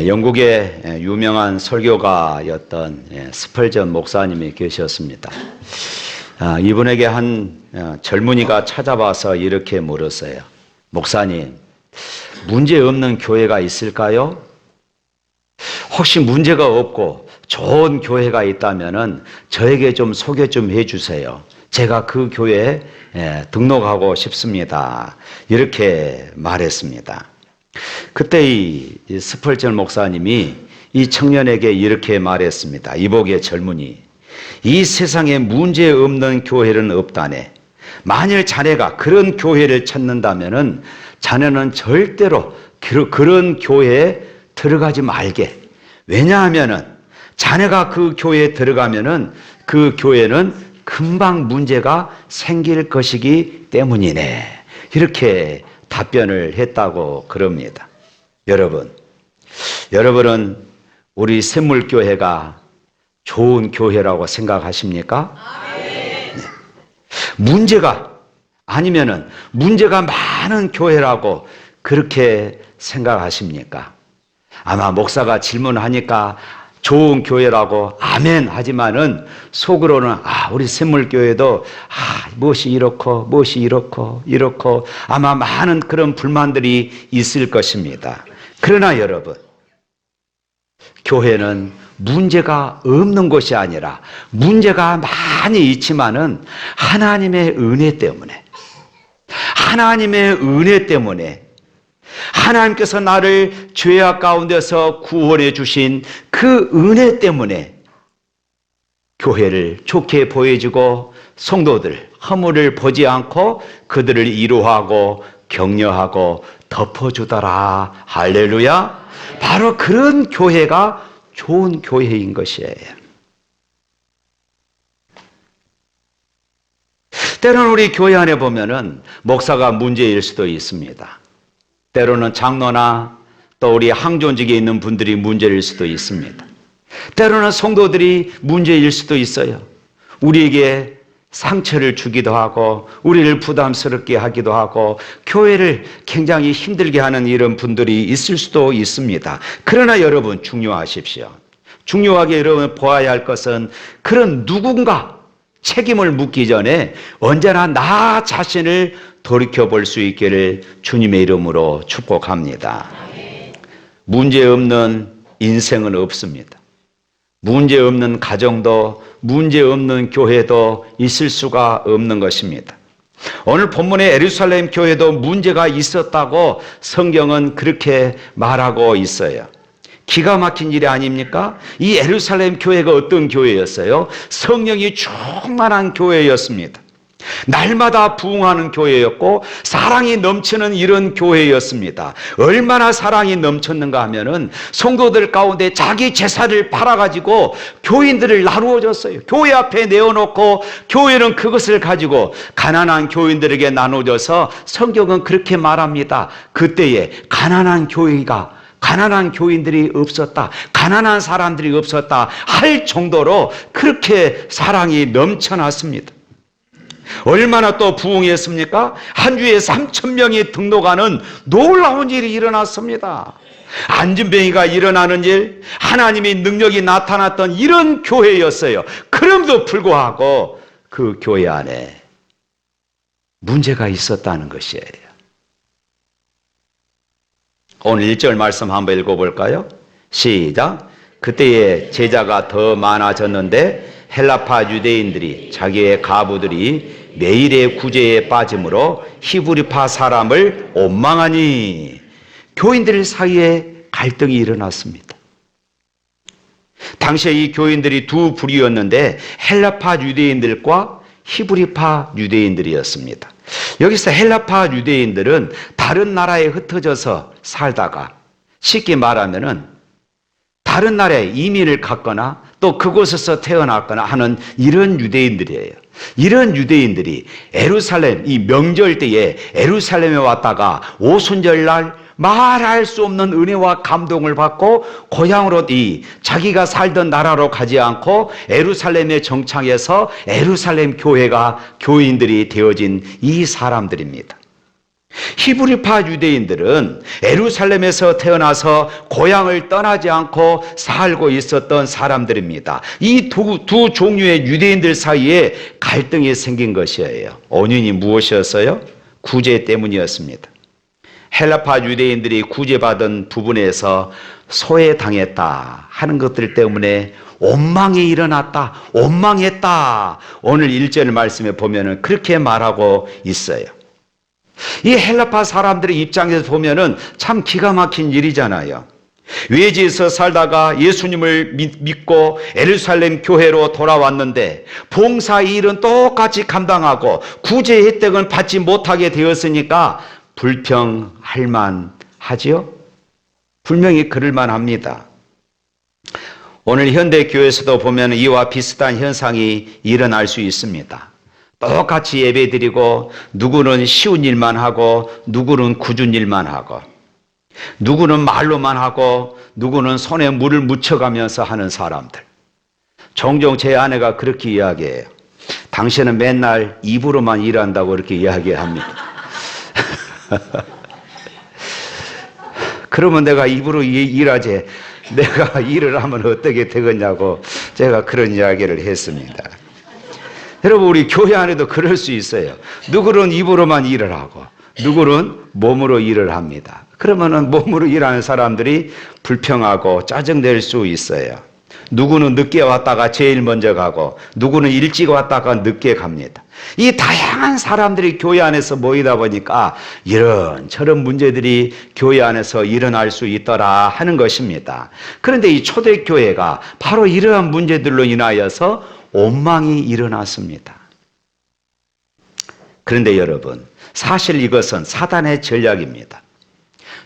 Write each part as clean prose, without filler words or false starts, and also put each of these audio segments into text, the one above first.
영국의 유명한 설교가였던 스펄전 목사님이 계셨습니다. 이분에게 한 젊은이가 찾아와서 이렇게 물었어요. 목사님, 문제 없는 교회가 있을까요? 혹시 문제가 없고 좋은 교회가 있다면 저에게 좀 소개 좀 해주세요. 제가 그 교회에 등록하고 싶습니다. 이렇게 말했습니다. 그때 이 스펄전 목사님이 이 청년에게 이렇게 말했습니다. 이복의 젊은이, 이 세상에 문제 없는 교회는 없다네. 만일 자네가 그런 교회를 찾는다면 자네는 절대로 그런 교회에 들어가지 말게. 왜냐하면 자네가 그 교회에 들어가면 그 교회는 금방 문제가 생길 것이기 때문이네. 이렇게 답변을 했다고 그럽니다. 여러분은 우리 샘물교회가 좋은 교회라고 생각하십니까? 네. 문제가 아니면은 문제가 많은 교회라고 그렇게 생각하십니까? 아마 목사가 질문하니까 좋은 교회라고 아멘 하지만은 속으로는 우리 샘물교회도 무엇이 이렇고 아마 많은 그런 불만들이 있을 것입니다. 그러나 여러분, 교회는 문제가 없는 것이 아니라 문제가 많이 있지만은 하나님의 은혜 때문에 하나님께서 나를 죄악 가운데서 구원해 주신 그 은혜 때문에 교회를 좋게 보여주고 성도들 허물을 보지 않고 그들을 위로하고 격려하고 덮어주더라. 할렐루야. 바로 그런 교회가 좋은 교회인 것이에요. 때로는 우리 교회 안에 보면은 목사가 문제일 수도 있습니다. 때로는 장로나 또 우리 항존직에 있는 분들이 문제일 수도 있습니다. 때로는 성도들이 문제일 수도 있어요. 우리에게 상처를 주기도 하고 우리를 부담스럽게 하기도 하고 교회를 굉장히 힘들게 하는 이런 분들이 있을 수도 있습니다. 그러나 여러분 중요하십시오. 중요하게 여러분 보아야 할 것은 그런 누군가 책임을 묻기 전에 언제나 나 자신을 돌이켜볼 수 있기를 주님의 이름으로 축복합니다. 문제 없는 인생은 없습니다. 문제 없는 가정도 문제 없는 교회도 있을 수가 없는 것입니다. 오늘 본문의 예루살렘 교회도 문제가 있었다고 성경은 그렇게 말하고 있어요. 기가 막힌 일이 아닙니까? 이 예루살렘 교회가 어떤 교회였어요? 성령이 충만한 교회였습니다. 날마다 부흥하는 교회였고 사랑이 넘치는 이런 교회였습니다. 얼마나 사랑이 넘쳤는가 하면은 성도들 가운데 자기 재산을 팔아가지고 교인들을 나누어 줬어요. 교회 앞에 내어놓고 교회는 그것을 가지고 가난한 교인들에게 나눠줘서 성경은 그렇게 말합니다. 그때에 가난한 교인들이 없었다, 가난한 사람들이 없었다 할 정도로 그렇게 사랑이 넘쳐났습니다. 얼마나 또 부흥했습니까? 한 주에 3,000명이 등록하는 놀라운 일이 일어났습니다. 안진뱅이가 일어나는 일, 하나님의 능력이 나타났던 이런 교회였어요. 그럼에도 불구하고 그 교회 안에 문제가 있었다는 것이에요. 오늘 1절 말씀 한번 읽어볼까요? 시작. 그때에 제자가 더 많아졌는데 헬라파 유대인들이 자기의 가부들이 매일의 구제에 빠짐으로 히브리파 사람을 원망하니 교인들 사이에 갈등이 일어났습니다. 당시에 이 교인들이 두 부류였는데 헬라파 유대인들과 히브리파 유대인들이었습니다. 여기서 헬라파 유대인들은 다른 나라에 흩어져서 살다가 쉽게 말하면은 다른 나라에 이민을 갔거나 또 그곳에서 태어났거나 하는 이런 유대인들이에요. 이런 유대인들이 예루살렘 이 명절 때에 예루살렘에 왔다가 오순절날 말할 수 없는 은혜와 감동을 받고 고향으로 자기가 살던 나라로 가지 않고 예루살렘에 정착해서 예루살렘 교회가 교인들이 되어진 이 사람들입니다. 히브리파 유대인들은 예루살렘에서 태어나서 고향을 떠나지 않고 살고 있었던 사람들입니다. 이 두 종류의 유대인들 사이에 갈등이 생긴 것이에요. 원인이 무엇이었어요? 구제 때문이었습니다. 헬라파 유대인들이 구제받은 부분에서 소외당했다 하는 것들 때문에 원망이 일어났다, 원망했다. 오늘 1절 말씀에 보면은 그렇게 말하고 있어요. 이 헬라파 사람들의 입장에서 보면은 참 기가 막힌 일이잖아요. 외지에서 살다가 예수님을 믿고 예루살렘 교회로 돌아왔는데 봉사 일은 똑같이 감당하고 구제 혜택은 받지 못하게 되었으니까 불평할 만하지요? 분명히 그럴 만합니다. 오늘 현대 교회에서도 보면 이와 비슷한 현상이 일어날 수 있습니다. 똑같이 예배드리고 누구는 쉬운 일만 하고 누구는 굳은 일만 하고 누구는 말로만 하고 누구는 손에 물을 묻혀가면서 하는 사람들. 종종 제 아내가 그렇게 이야기해요. 당신은 맨날 입으로만 일한다고 이렇게 이야기합니다. 그러면 내가 입으로 일하지 내가 일을 하면 어떻게 되겠냐고 제가 그런 이야기를 했습니다. 여러분, 우리 교회 안에도 그럴 수 있어요. 누구는 입으로만 일을 하고 누구는 몸으로 일을 합니다. 그러면은 몸으로 일하는 사람들이 불평하고 짜증낼 수 있어요. 누구는 늦게 왔다가 제일 먼저 가고 누구는 일찍 왔다가 늦게 갑니다. 이 다양한 사람들이 교회 안에서 모이다 보니까 이런저런 문제들이 교회 안에서 일어날 수 있더라 하는 것입니다. 그런데 이 초대교회가 바로 이러한 문제들로 인하여서 원망이 일어났습니다. 그런데 여러분, 사실 이것은 사단의 전략입니다.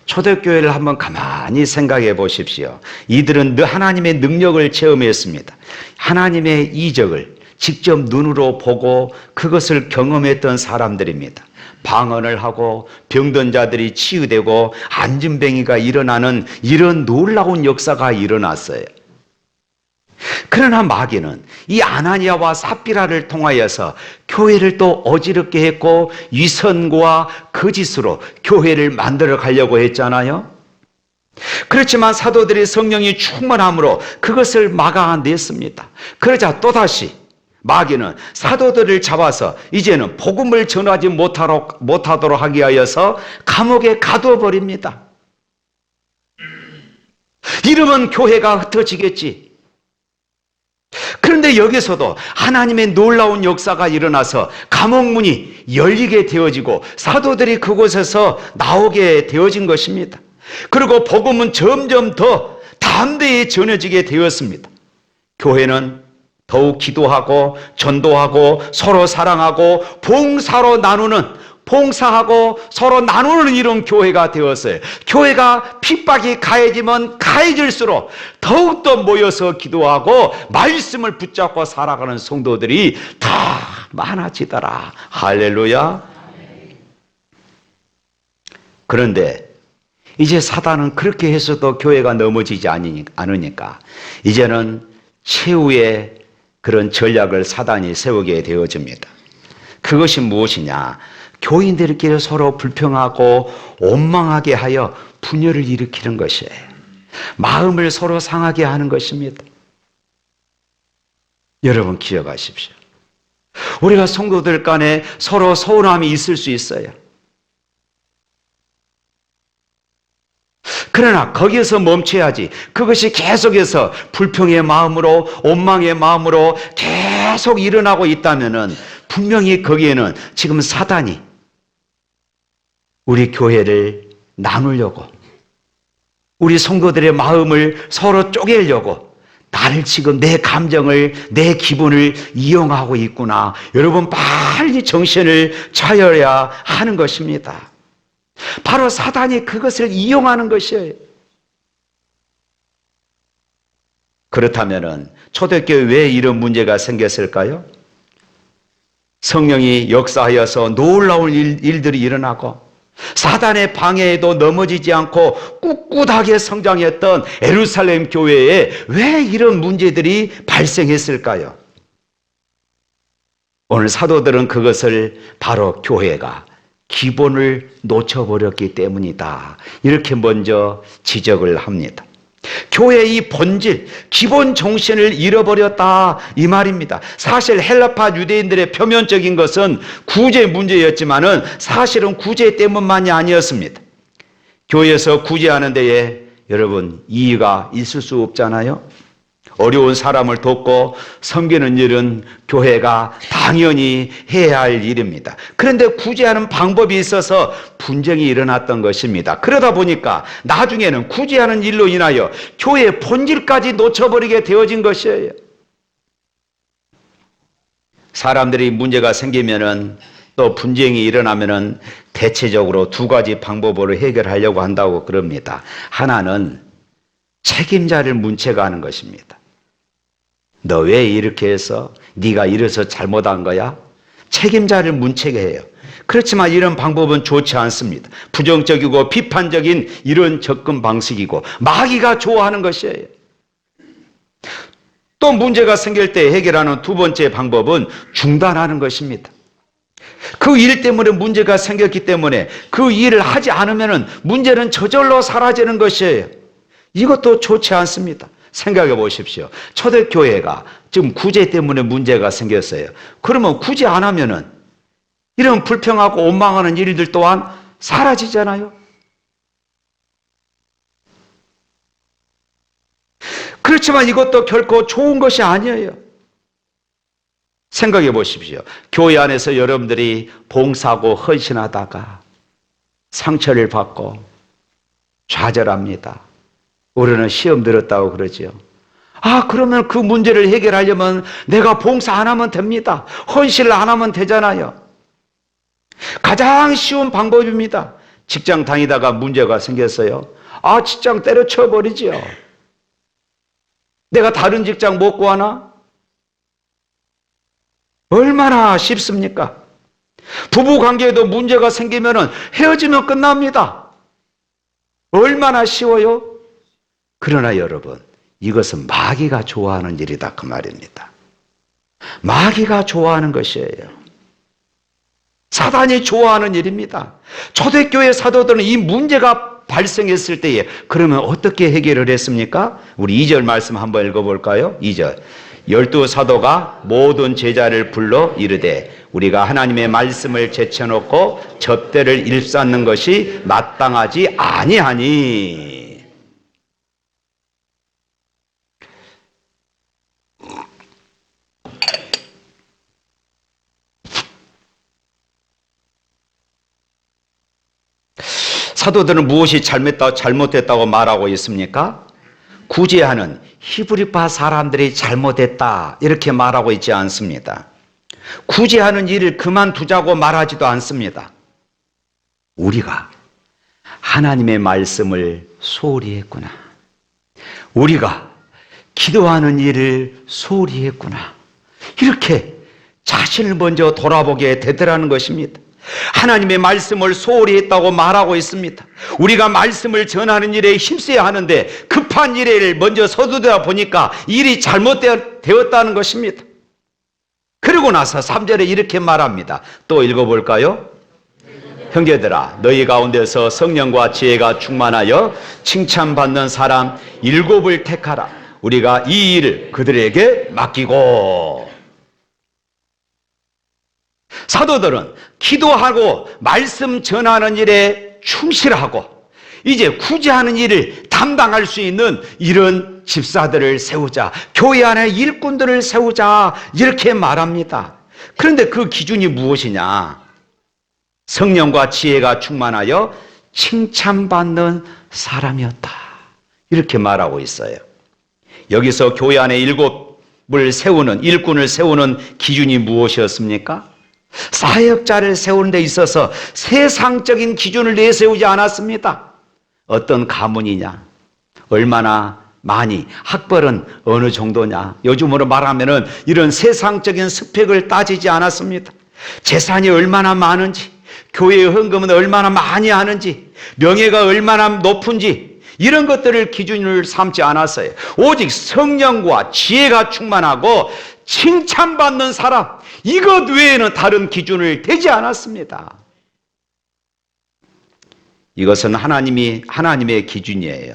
초대교회를 한번 가만히 생각해 보십시오. 이들은 하나님의 능력을 체험했습니다. 하나님의 이적을 직접 눈으로 보고 그것을 경험했던 사람들입니다. 방언을 하고 병든 자들이 치유되고 안진뱅이가 일어나는 이런 놀라운 역사가 일어났어요. 그러나 마귀는 이 아나니아와 삽비라를 통하여서 교회를 또 어지럽게 했고 위선과 거짓으로 교회를 만들어 가려고 했잖아요. 그렇지만 사도들의 성령이 충만함으로 그것을 막아냈습니다. 그러자 또다시 마귀는 사도들을 잡아서 이제는 복음을 전하지 못하도록 하기 위하여서 감옥에 가두어버립니다. 이러면 교회가 흩어지겠지. 그런데 여기서도 하나님의 놀라운 역사가 일어나서 감옥문이 열리게 되어지고 사도들이 그곳에서 나오게 되어진 것입니다. 그리고 복음은 점점 더 담대히 전해지게 되었습니다. 교회는 더욱 기도하고 전도하고 서로 사랑하고 봉사하고 서로 나누는 이런 교회가 되었어요. 교회가 핍박이 가해지면 가해질수록 더욱더 모여서 기도하고 말씀을 붙잡고 살아가는 성도들이 다 많아지더라. 할렐루야. 그런데 이제 사단은 그렇게 해서도 교회가 넘어지지 않으니까 이제는 최후의 그런 전략을 사단이 세우게 되어집니다. 그것이 무엇이냐? 교인들끼리 서로 불평하고 원망하게 하여 분열을 일으키는 것이에요. 마음을 서로 상하게 하는 것입니다. 여러분 기억하십시오. 우리가 성도들 간에 서로 서운함이 있을 수 있어요. 그러나 거기에서 멈춰야지. 그것이 계속해서 불평의 마음으로 원망의 마음으로 계속 일어나고 있다면은 분명히 거기에는 지금 사단이 우리 교회를 나누려고 우리 성도들의 마음을 서로 쪼개려고 나를 지금 내 감정을 내 기분을 이용하고 있구나. 여러분 빨리 정신을 차려야 하는 것입니다. 바로 사단이 그것을 이용하는 것이에요. 그렇다면 초대교회 왜 이런 문제가 생겼을까요? 성령이 역사하여서 놀라운 일들이 일어나고 사단의 방해에도 넘어지지 않고 꿋꿋하게 성장했던 예루살렘 교회에 왜 이런 문제들이 발생했을까요? 오늘 사도들은 그것을 바로 교회가 기본을 놓쳐버렸기 때문이다. 이렇게 먼저 지적을 합니다. 교회의 이 본질, 기본 정신을 잃어버렸다 이 말입니다. 사실 헬라파 유대인들의 표면적인 것은 구제 문제였지만은 사실은 구제 때문만이 아니었습니다. 교회에서 구제하는 데에 여러분 이의가 있을 수 없잖아요. 어려운 사람을 돕고 섬기는 일은 교회가 당연히 해야 할 일입니다. 그런데 구제하는 방법이 있어서 분쟁이 일어났던 것입니다. 그러다 보니까 나중에는 구제하는 일로 인하여 교회의 본질까지 놓쳐버리게 되어진 것이에요. 사람들이 문제가 생기면은 또 분쟁이 일어나면은 대체적으로 두 가지 방법으로 해결하려고 한다고 그럽니다. 하나는 책임자를 문책하는 것입니다. 너 왜 이렇게 해서? 네가 이래서 잘못한 거야? 책임자를 문책해요. 그렇지만 이런 방법은 좋지 않습니다. 부정적이고 비판적인 이런 접근 방식이고 마귀가 좋아하는 것이에요. 또 문제가 생길 때 해결하는 두 번째 방법은 중단하는 것입니다. 그 일 때문에 문제가 생겼기 때문에 그 일을 하지 않으면 문제는 저절로 사라지는 것이에요. 이것도 좋지 않습니다. 생각해 보십시오. 초대교회가 지금 구제 때문에 문제가 생겼어요. 그러면 구제 안 하면은 이런 불평하고 원망하는 일들 또한 사라지잖아요. 그렇지만 이것도 결코 좋은 것이 아니에요. 생각해 보십시오. 교회 안에서 여러분들이 봉사하고 헌신하다가 상처를 받고 좌절합니다. 우리는 시험 들었다고 그러죠. 그러면 그 문제를 해결하려면 내가 봉사 안 하면 됩니다. 헌신을 안 하면 되잖아요. 가장 쉬운 방법입니다. 직장 다니다가 문제가 생겼어요. 직장 때려쳐 버리지요. 내가 다른 직장 못 구하나? 얼마나 쉽습니까? 부부 관계에도 문제가 생기면 헤어지면 끝납니다. 얼마나 쉬워요? 그러나 여러분, 이것은 마귀가 좋아하는 일이다 그 말입니다. 마귀가 좋아하는 것이에요. 사단이 좋아하는 일입니다. 초대교회 사도들은 이 문제가 발생했을 때에 그러면 어떻게 해결을 했습니까? 우리 2절 말씀 한번 읽어볼까요? 2절. 12사도가 모든 제자를 불러 이르되 우리가 하나님의 말씀을 제쳐놓고 접대를 일삼는 것이 마땅하지 아니하니. 사도들은 무엇이 잘못됐다고 말하고 있습니까? 구제하는 히브리파 사람들이 잘못했다 이렇게 말하고 있지 않습니다. 구제하는 일을 그만두자고 말하지도 않습니다. 우리가 하나님의 말씀을 소홀히 했구나. 우리가 기도하는 일을 소홀히 했구나. 이렇게 자신을 먼저 돌아보게 되더라는 것입니다. 하나님의 말씀을 소홀히 했다고 말하고 있습니다. 우리가 말씀을 전하는 일에 힘써야 하는데 급한 일을 먼저 서두르다 보니까 일이 잘못되었다는 것입니다. 그리고 나서 3절에 이렇게 말합니다. 또 읽어볼까요? 형제들아 너희 가운데서 성령과 지혜가 충만하여 칭찬받는 사람 7을 택하라. 우리가 이 일을 그들에게 맡기고. 사도들은 기도하고 말씀 전하는 일에 충실하고 이제 구제하는 일을 담당할 수 있는 이런 집사들을 세우자, 교회 안에 일꾼들을 세우자 이렇게 말합니다. 그런데 그 기준이 무엇이냐? 성령과 지혜가 충만하여 칭찬받는 사람이었다 이렇게 말하고 있어요. 여기서 교회 안에 일꾼을 세우는 기준이 무엇이었습니까? 사역자를 세우는 데 있어서 세상적인 기준을 내세우지 않았습니다. 어떤 가문이냐, 얼마나 많이, 학벌은 어느 정도냐, 요즘으로 말하면 이런 세상적인 스펙을 따지지 않았습니다. 재산이 얼마나 많은지, 교회의 헌금은 얼마나 많이 하는지, 명예가 얼마나 높은지 이런 것들을 기준을 삼지 않았어요. 오직 성령과 지혜가 충만하고 칭찬받는 사람, 이것 외에는 다른 기준을 대지 않았습니다. 이것은 하나님의 기준이에요.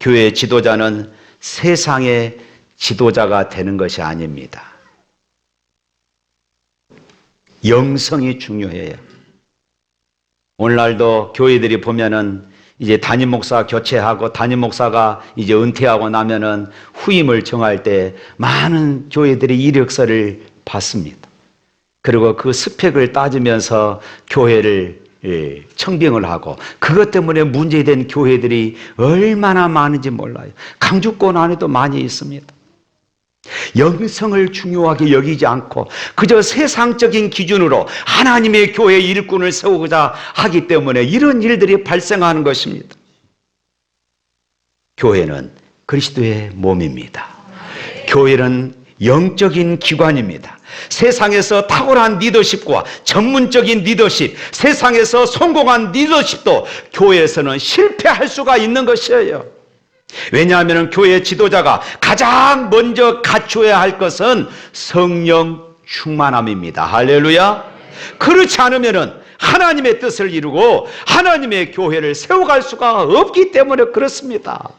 교회 지도자는 세상의 지도자가 되는 것이 아닙니다. 영성이 중요해요. 오늘날도 교회들이 보면은 이제 담임 목사 교체하고 담임 목사가 이제 은퇴하고 나면은 후임을 정할 때 많은 교회들이 이력서를 받습니다. 그리고 그 스펙을 따지면서 교회를 청빙을 하고 그것 때문에 문제된 교회들이 얼마나 많은지 몰라요. 강주권 안에도 많이 있습니다. 영성을 중요하게 여기지 않고 그저 세상적인 기준으로 하나님의 교회 일꾼을 세우고자 하기 때문에 이런 일들이 발생하는 것입니다. 교회는 그리스도의 몸입니다. 교회는 영적인 기관입니다. 세상에서 탁월한 리더십과 전문적인 리더십, 세상에서 성공한 리더십도 교회에서는 실패할 수가 있는 것이에요. 왜냐하면 교회 지도자가 가장 먼저 갖추어야 할 것은 성령 충만함입니다. 할렐루야. 그렇지 않으면 하나님의 뜻을 이루고 하나님의 교회를 세워갈 수가 없기 때문에 그렇습니다.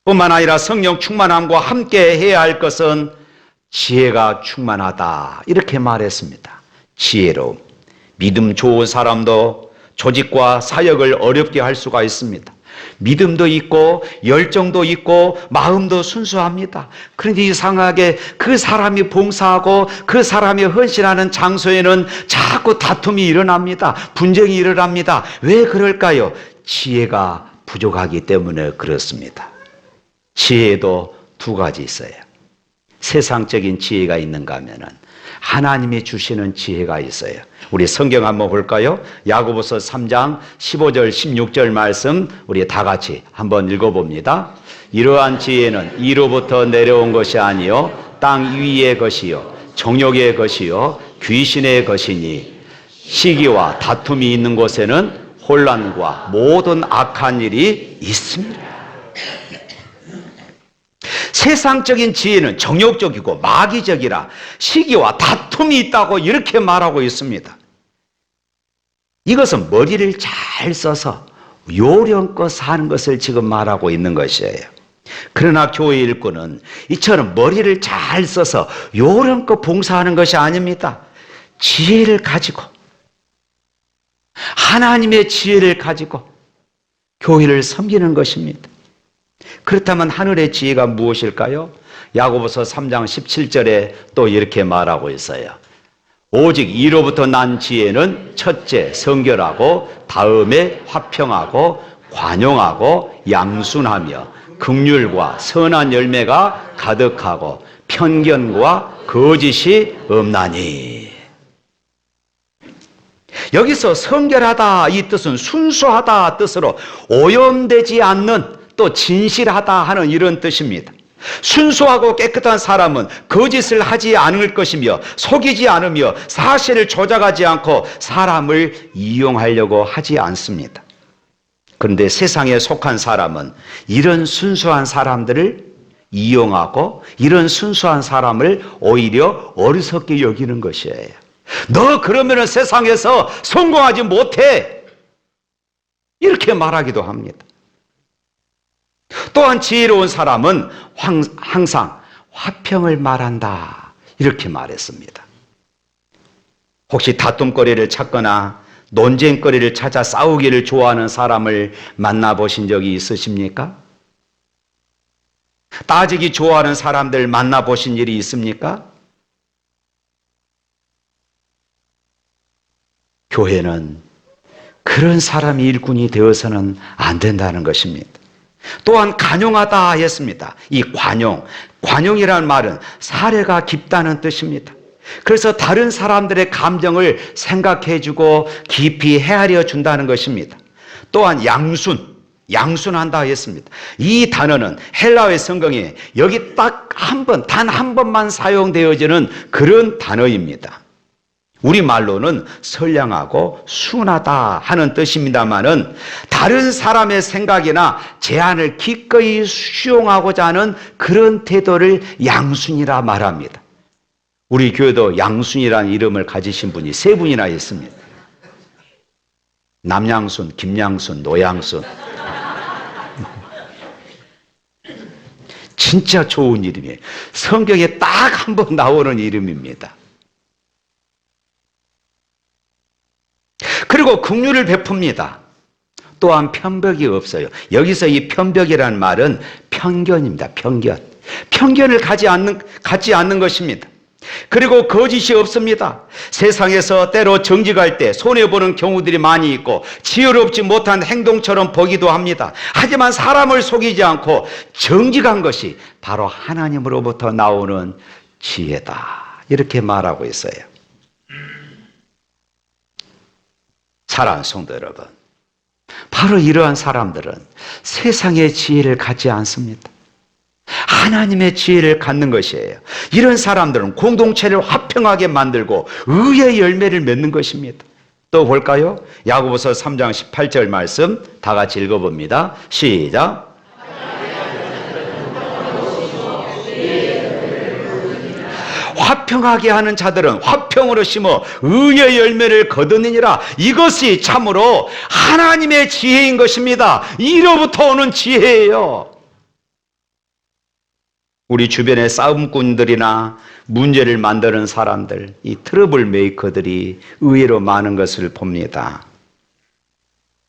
뿐만 아니라 성령 충만함과 함께 해야 할 것은 지혜가 충만하다 이렇게 말했습니다. 지혜로움. 믿음 좋은 사람도 조직과 사역을 어렵게 할 수가 있습니다. 믿음도 있고 열정도 있고 마음도 순수합니다. 그런데 이상하게 그 사람이 봉사하고 그 사람이 헌신하는 장소에는 자꾸 다툼이 일어납니다. 분쟁이 일어납니다. 왜 그럴까요? 지혜가 부족하기 때문에 그렇습니다. 지혜도 두 가지 있어요. 세상적인 지혜가 있는가 하면은 하나님이 주시는 지혜가 있어요. 우리 성경 한번 볼까요? 야고보서 3장 15절 16절 말씀 우리 다 같이 한번 읽어봅니다. 이러한 지혜는 이로부터 내려온 것이 아니요 땅 위의 것이요 정욕의 것이요 귀신의 것이니 시기와 다툼이 있는 곳에는 혼란과 모든 악한 일이 있습니다. 세상적인 지혜는 정욕적이고 마귀적이라 시기와 다툼이 있다고 이렇게 말하고 있습니다. 이것은 머리를 잘 써서 요령껏 사는 것을 지금 말하고 있는 것이에요. 그러나 교회 일꾼은 이처럼 머리를 잘 써서 요령껏 봉사하는 것이 아닙니다. 지혜를 가지고 하나님의 지혜를 가지고 교회를 섬기는 것입니다. 그렇다면 하늘의 지혜가 무엇일까요? 야고보서 3장 17절에 또 이렇게 말하고 있어요. 오직 이로부터 난 지혜는 첫째 성결하고 다음에 화평하고 관용하고 양순하며 긍휼과 선한 열매가 가득하고 편견과 거짓이 없나니. 여기서 성결하다 이 뜻은 순수하다 뜻으로 오염되지 않는 또 진실하다 하는 이런 뜻입니다. 순수하고 깨끗한 사람은 거짓을 하지 않을 것이며 속이지 않으며 사실을 조작하지 않고 사람을 이용하려고 하지 않습니다. 그런데 세상에 속한 사람은 이런 순수한 사람들을 이용하고 이런 순수한 사람을 오히려 어리석게 여기는 것이에요. 너 그러면 세상에서 성공하지 못해 이렇게 말하기도 합니다. 또한 지혜로운 사람은 항상 화평을 말한다 이렇게 말했습니다. 혹시 다툼거리를 찾거나 논쟁거리를 찾아 싸우기를 좋아하는 사람을 만나보신 적이 있으십니까? 따지기 좋아하는 사람들 만나보신 일이 있습니까? 교회는 그런 사람이 일꾼이 되어서는 안 된다는 것입니다. 또한 관용하다 했습니다. 이 관용이라는 말은 사려가 깊다는 뜻입니다. 그래서 다른 사람들의 감정을 생각해주고 깊이 헤아려 준다는 것입니다. 또한 양순한다 했습니다. 이 단어는 헬라어의 성경에 여기 딱 한 번, 단 한 번만 사용되어지는 그런 단어입니다. 우리말로는 선량하고 순하다 하는 뜻입니다만은 다른 사람의 생각이나 제안을 기꺼이 수용하고자 하는 그런 태도를 양순이라 말합니다. 우리 교회도 양순이라는 이름을 가지신 분이 3분이나 있습니다. 남양순, 김양순, 노양순. 진짜 좋은 이름이에요. 성경에 딱 한 번 나오는 이름입니다. 그리고 긍휼을 베풉니다. 또한 편벽이 없어요. 여기서 이 편벽이라는 말은 편견입니다. 편견. 편견을 갖지 않는 것입니다. 그리고 거짓이 없습니다. 세상에서 때로 정직할 때 손해보는 경우들이 많이 있고 지혜롭지 못한 행동처럼 보기도 합니다. 하지만 사람을 속이지 않고 정직한 것이 바로 하나님으로부터 나오는 지혜다. 이렇게 말하고 있어요. 사랑하는 성도 여러분, 바로 이러한 사람들은 세상의 지혜를 갖지 않습니다. 하나님의 지혜를 갖는 것이에요. 이런 사람들은 공동체를 화평하게 만들고 의의 열매를 맺는 것입니다. 또 볼까요? 야고보서 3장 18절 말씀 다 같이 읽어봅니다. 시작. 화평하게 하는 자들은 화평으로 심어 의의 열매를 거두느니라. 이것이 참으로 하나님의 지혜인 것입니다. 이로부터 오는 지혜예요. 우리 주변의 싸움꾼들이나 문제를 만드는 사람들, 이 트러블 메이커들이 의외로 많은 것을 봅니다.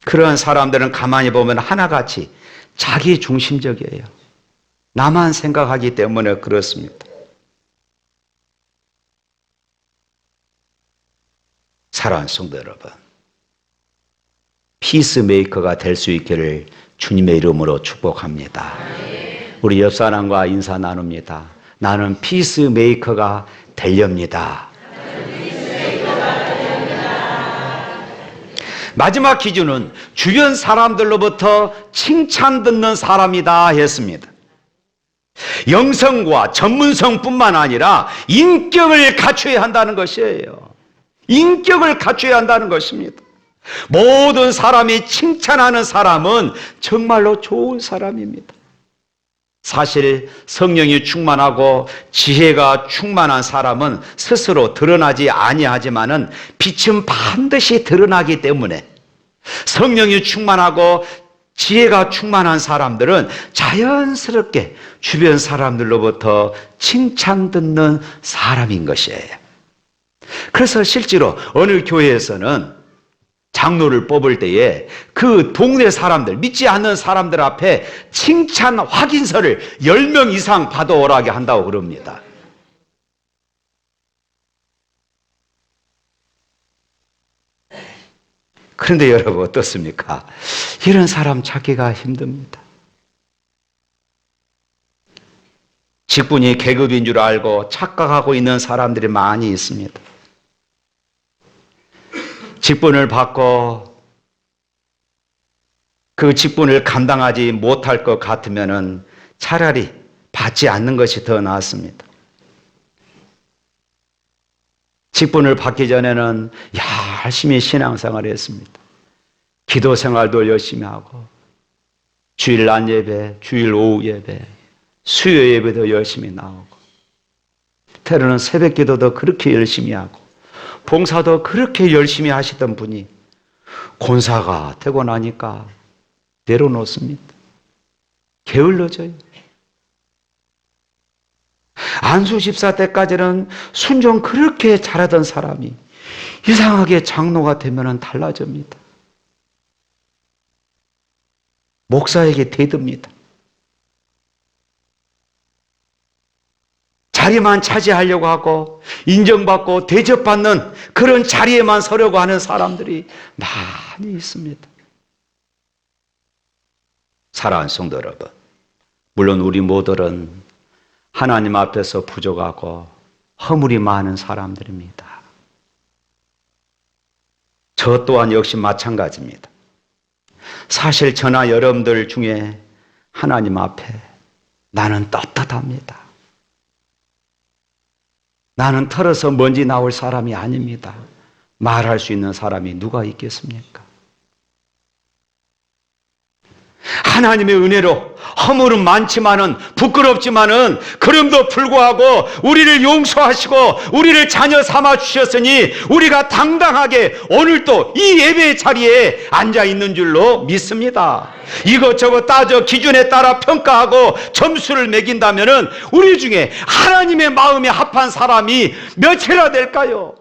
그러한 사람들은 가만히 보면 하나같이 자기 중심적이에요. 나만 생각하기 때문에 그렇습니다. 사랑하는 성도 여러분, 피스메이커가 될 수 있기를 주님의 이름으로 축복합니다. 우리 옆 사람과 인사 나눕니다. 나는 피스메이커가 되렵니다. 마지막 기준은 주변 사람들로부터 칭찬 듣는 사람이다 했습니다. 영성과 전문성뿐만 아니라 인격을 갖춰야 한다는 것이에요. 인격을 갖춰야 한다는 것입니다. 모든 사람이 칭찬하는 사람은 정말로 좋은 사람입니다. 사실 성령이 충만하고 지혜가 충만한 사람은 스스로 드러나지 아니하지만은 빛은 반드시 드러나기 때문에 성령이 충만하고 지혜가 충만한 사람들은 자연스럽게 주변 사람들로부터 칭찬 듣는 사람인 것이에요. 그래서 실제로 어느 교회에서는 장로를 뽑을 때에 그 동네 사람들, 믿지 않는 사람들 앞에 칭찬 확인서를 10명 이상 받아오라게 한다고 그럽니다. 그런데 여러분 어떻습니까? 이런 사람 찾기가 힘듭니다. 직분이 계급인 줄 알고 착각하고 있는 사람들이 많이 있습니다. 직분을 받고 그 직분을 감당하지 못할 것 같으면은 차라리 받지 않는 것이 더 낫습니다. 직분을 받기 전에는 열심히 신앙생활을 했습니다. 기도 생활도 열심히 하고 주일 낮 예배, 주일 오후 예배, 수요 예배도 열심히 나오고 때로는 새벽 기도도 그렇게 열심히 하고 봉사도 그렇게 열심히 하시던 분이 권사가 되고 나니까 내려놓습니다. 게을러져요. 안수 집사 때까지는 순종 그렇게 잘하던 사람이 이상하게 장로가 되면 달라집니다. 목사에게 대듭니다. 자리만 차지하려고 하고 인정받고 대접받는 그런 자리에만 서려고 하는 사람들이 많이 있습니다. 사랑하는 성도 여러분, 물론 우리 모두는 하나님 앞에서 부족하고 허물이 많은 사람들입니다. 저 또한 역시 마찬가지입니다. 사실 저나 여러분들 중에 하나님 앞에 나는 떳떳합니다. 나는 털어서 먼지 나올 사람이 아닙니다. 말할 수 있는 사람이 누가 있겠습니까? 하나님의 은혜로 허물은 많지만은, 부끄럽지만은, 그럼에도 불구하고 우리를 용서하시고 우리를 자녀 삼아 주셨으니 우리가 당당하게 오늘도 이 예배의 자리에 앉아 있는 줄로 믿습니다. 이것저것 따져 기준에 따라 평가하고 점수를 매긴다면은 우리 중에 하나님의 마음에 합한 사람이 몇이나 될까요?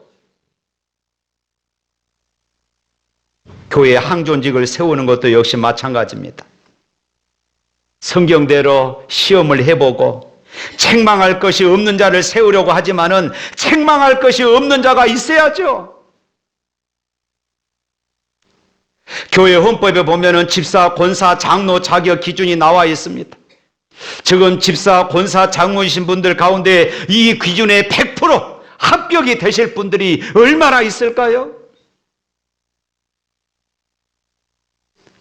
교회 항존직을 세우는 것도 역시 마찬가지입니다. 성경대로 시험을 해보고 책망할 것이 없는 자를 세우려고 하지만은 책망할 것이 없는 자가 있어야죠. 교회 헌법에 보면은 집사, 권사, 장로 자격 기준이 나와 있습니다. 지금 집사, 권사, 장로이신 분들 가운데 이 기준에 100% 합격이 되실 분들이 얼마나 있을까요?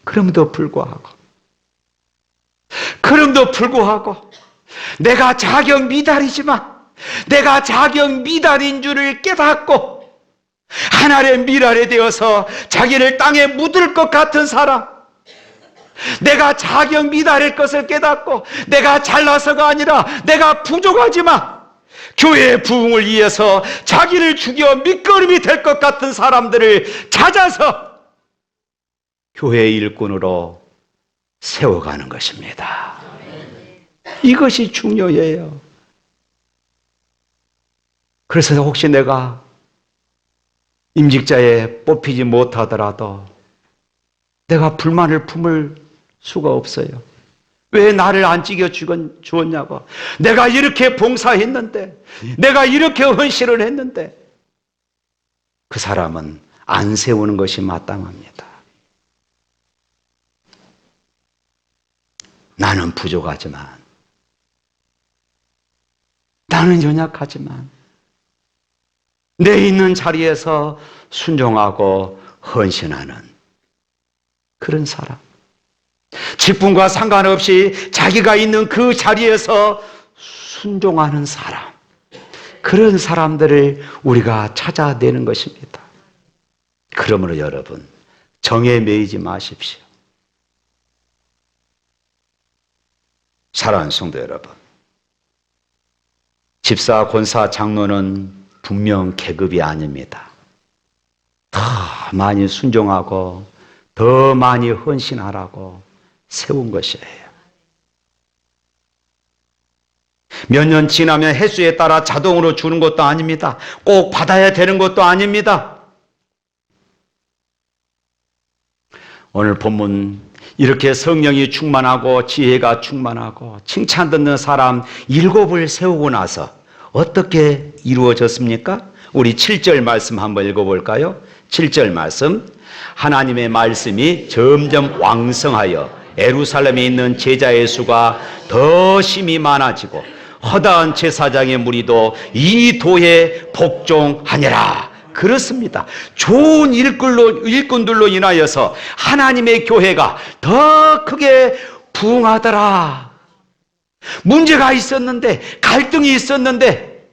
그럼에도 불구하고 내가 자격 미달이지만 내가 자격 미달인 줄을 깨닫고 하나님의 미랄에 되어서 자기를 땅에 묻을 것 같은 사람, 내가 자격 미달일 것을 깨닫고 내가 잘나서가 아니라 내가 부족하지만 교회의 부흥을 위해서 자기를 죽여 밑거름이 될 것 같은 사람들을 찾아서 교회의 일꾼으로 세워가는 것입니다. 이것이 중요해요. 그래서 혹시 내가 임직자에 뽑히지 못하더라도 내가 불만을 품을 수가 없어요. 왜 나를 안 찍어 주었냐고. 내가 이렇게 봉사했는데, 내가 이렇게 헌신을 했는데, 그 사람은 안 세우는 것이 마땅합니다. 나는 부족하지만, 나는 연약하지만, 내 있는 자리에서 순종하고 헌신하는 그런 사람. 직분과 상관없이 자기가 있는 그 자리에서 순종하는 사람. 그런 사람들을 우리가 찾아내는 것입니다. 그러므로 여러분, 정에 매이지 마십시오. 사랑하는 성도 여러분, 집사, 권사, 장로는 분명 계급이 아닙니다. 더 많이 순종하고 더 많이 헌신하라고 세운 것이에요. 몇 년 지나면 횟수에 따라 자동으로 주는 것도 아닙니다. 꼭 받아야 되는 것도 아닙니다. 오늘 본문 이렇게 성령이 충만하고 지혜가 충만하고 칭찬 듣는 사람 7을 세우고 나서 어떻게 이루어졌습니까? 우리 7절 말씀 한번 읽어볼까요? 7절 말씀. 하나님의 말씀이 점점 왕성하여 예루살렘에 있는 제자의 수가 더 심히 많아지고 허다한 제사장의 무리도 이 도에 복종하니라. 그렇습니다. 좋은 일꾼들로 인하여서 하나님의 교회가 더 크게 부흥하더라. 문제가 있었는데, 갈등이 있었는데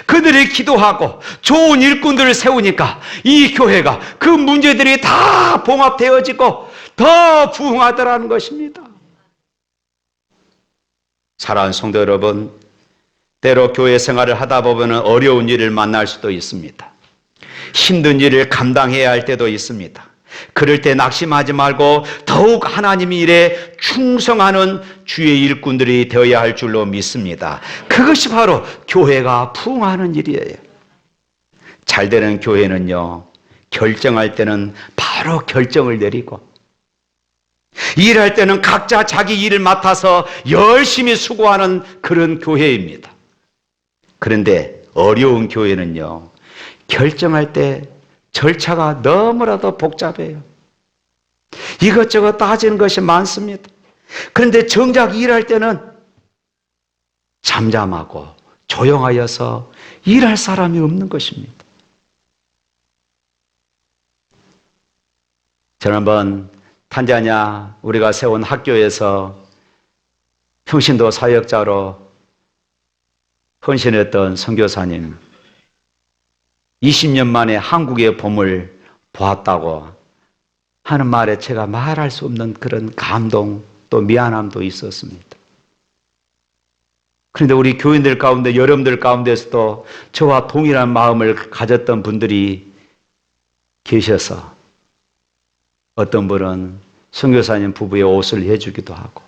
그들이 기도하고 좋은 일꾼들을 세우니까 이 교회가 그 문제들이 다 봉합되어지고 더 부흥하더라는 것입니다. 사랑하는 성도 여러분, 때로 교회 생활을 하다 보면 어려운 일을 만날 수도 있습니다. 힘든 일을 감당해야 할 때도 있습니다. 그럴 때 낙심하지 말고 더욱 하나님의 일에 충성하는 주의 일꾼들이 되어야 할 줄로 믿습니다. 그것이 바로 교회가 부흥하는 일이에요. 잘 되는 교회는요, 결정할 때는 바로 결정을 내리고, 일할 때는 각자 자기 일을 맡아서 열심히 수고하는 그런 교회입니다. 그런데 어려운 교회는요, 결정할 때 절차가 너무나도 복잡해요. 이것저것 따지는 것이 많습니다. 그런데 정작 일할 때는 잠잠하고 조용하여서 일할 사람이 없는 것입니다. 지난번 탄자니아 우리가 세운 학교에서 평신도 사역자로 헌신했던 선교사님, 20년 만에 한국의 봄을 보았다고 하는 말에 제가 말할 수 없는 그런 감동 또 미안함도 있었습니다. 그런데 우리 교인들 가운데, 여러분들 가운데서도 저와 동일한 마음을 가졌던 분들이 계셔서 어떤 분은 선교사님 부부의 옷을 해주기도 하고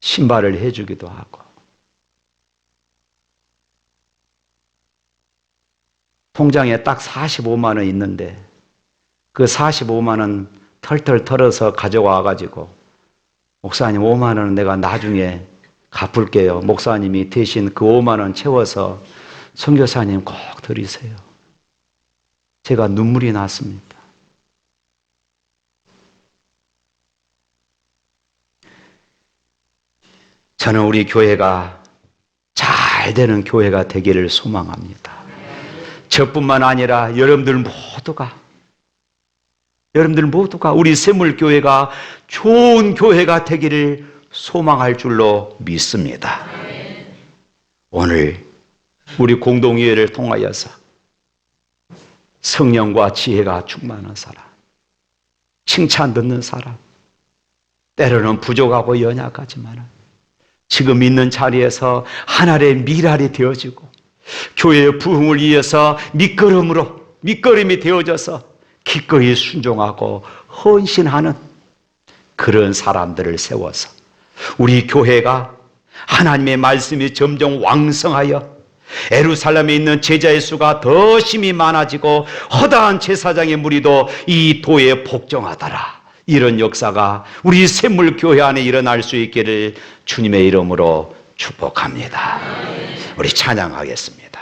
신발을 해주기도 하고 통장에 딱 45만 원 있는데 그 45만 원 털털 털어서 가져와가지고 목사님 5만 원은 내가 나중에 갚을게요. 목사님이 대신 그 5만 원 채워서 선교사님 꼭 드리세요. 제가 눈물이 났습니다. 저는 우리 교회가 잘 되는 교회가 되기를 소망합니다. 저뿐만 아니라 여러분들 모두가 우리 샘물교회가 좋은 교회가 되기를 소망할 줄로 믿습니다. 오늘 우리 공동의회를 통하여서 성령과 지혜가 충만한 사람, 칭찬 듣는 사람, 때로는 부족하고 연약하지만 지금 있는 자리에서 하나의 미랄이 되어지고 교회의 부흥을 위해서 밑거름이 되어져서 기꺼이 순종하고 헌신하는 그런 사람들을 세워서 우리 교회가 하나님의 말씀이 점점 왕성하여 예루살렘에 있는 제자의 수가 더 심히 많아지고 허다한 제사장의 무리도 이 도에 복종하더라. 이런 역사가 우리 샘물교회 안에 일어날 수 있기를 주님의 이름으로 축복합니다. 우리 찬양하겠습니다.